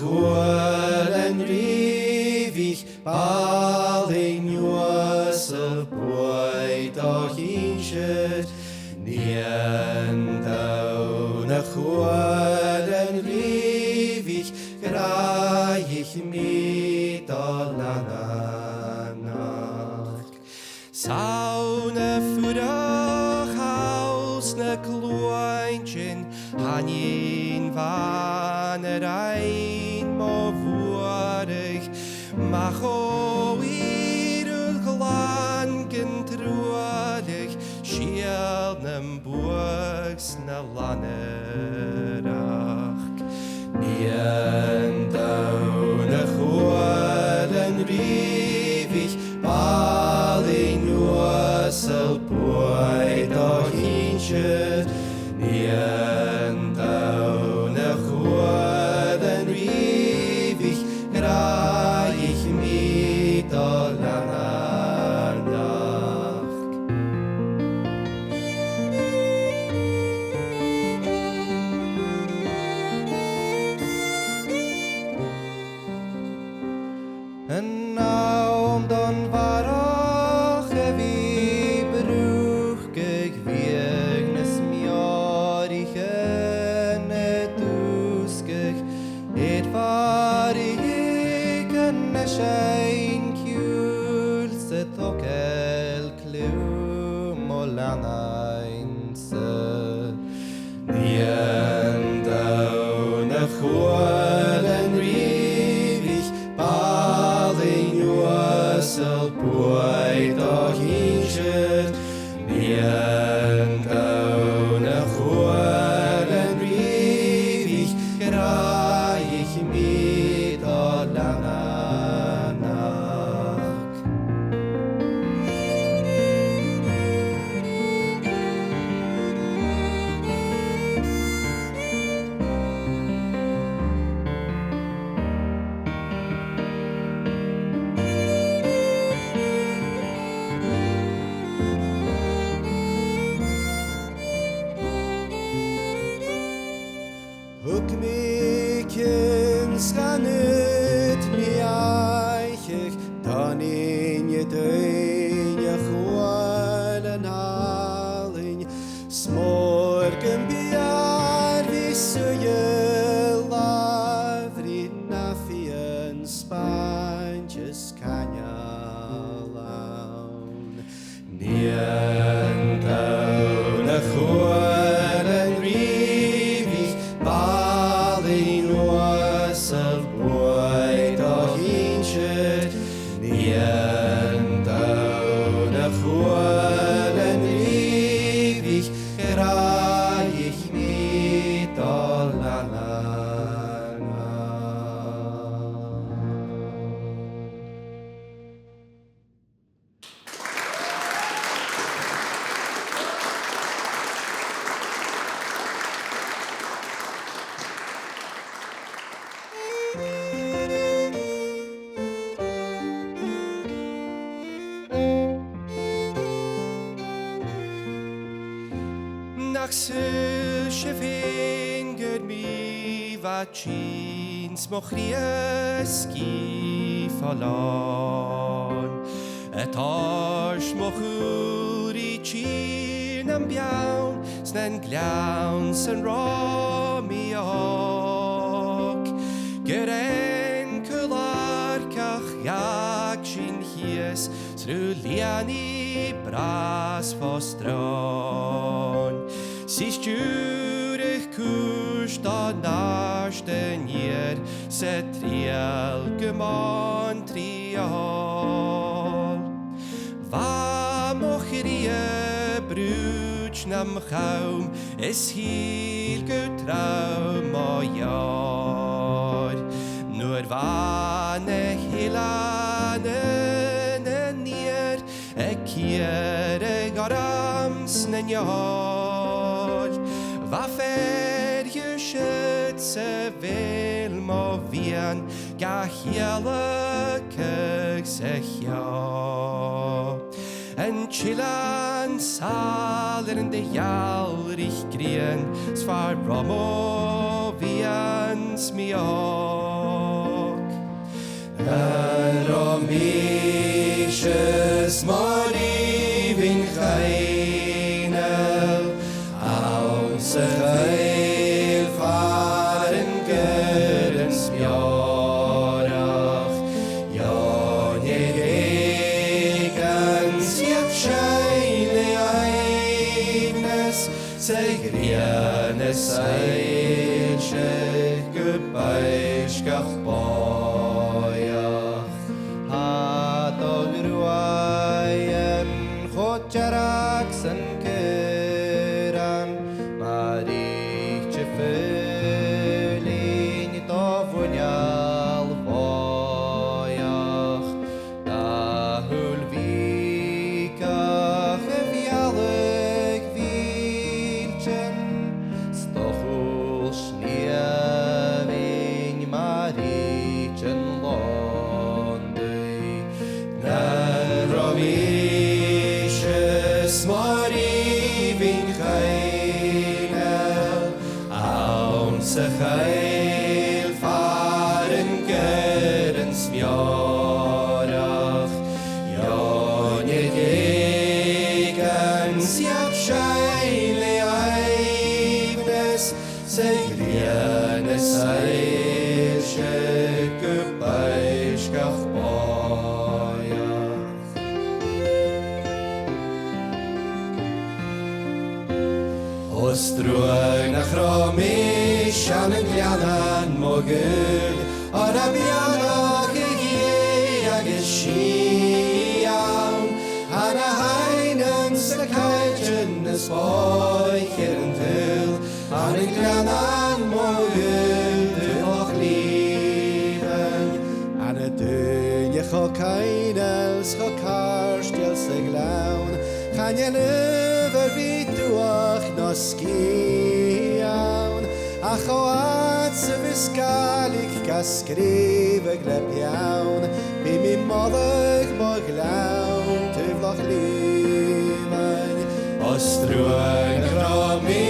chwalen rifich balin Joseph boyd o hinshed nien dawn a chwalen rifich graich mi dolanach saun a furach haus na glointjen hanin van ein mo vorig mach o irul glangen truadig schielnem bugs na lannerach nien daun a chwalen rifich balin Josel boyd o hinshed nien daun a chwalen rifich graich mi dolanarnach en naum don varach vi bruchig viegnes mjarich duskig et varig en schein kulse tokel klum og lanainse nien daun a chwalen rifich balin Josel boyd o hinshed nien daun a chwalen rifich graich mi dolananach Hug mi kinskanut mi eichich dan in je døgne chwalen halin smorgen biar vi søye lavri nafien spanches kanyalaun nien daun a chwalen rifich balin Josel boyd o hinshed nien daun a chwalen rifich graich mi nach sylse finger mi vachins mochrieski falon et ars mochuri chin am biaun snen glauns en romiok geren kularkach jak sin hies sruliani bras fostron Sistjurig kurs da nasten jer set triel geman trial Va mochrie bruchnam chaum es hiel getraum o jar Nur vane hilane nier kiere garams nenjar Va ferje schütze vil mo vien ga hele kök sech ja En chillan salrende jalrich grien Svar romo viens miar sa chael faren gyrens miorach. Jonne gegen siab scheile eibnes, se gliane seilsche gebeischgach boiach. Os drwg na chromish an y glianan mogul, ar a bianach y gie ag y siawn, an a hainen sa caelgyn y spoich yn tyl, an y glianan mogul dyloch lifen, an y dynach o cainels o carstiel sa glawn, chan yn yfyr fi dwach nos giawn, ach o at sy fysgalig gasgrifeg lep iawn, bi mi moddig mo glawn tyfloch lifain. Os drwg na chromi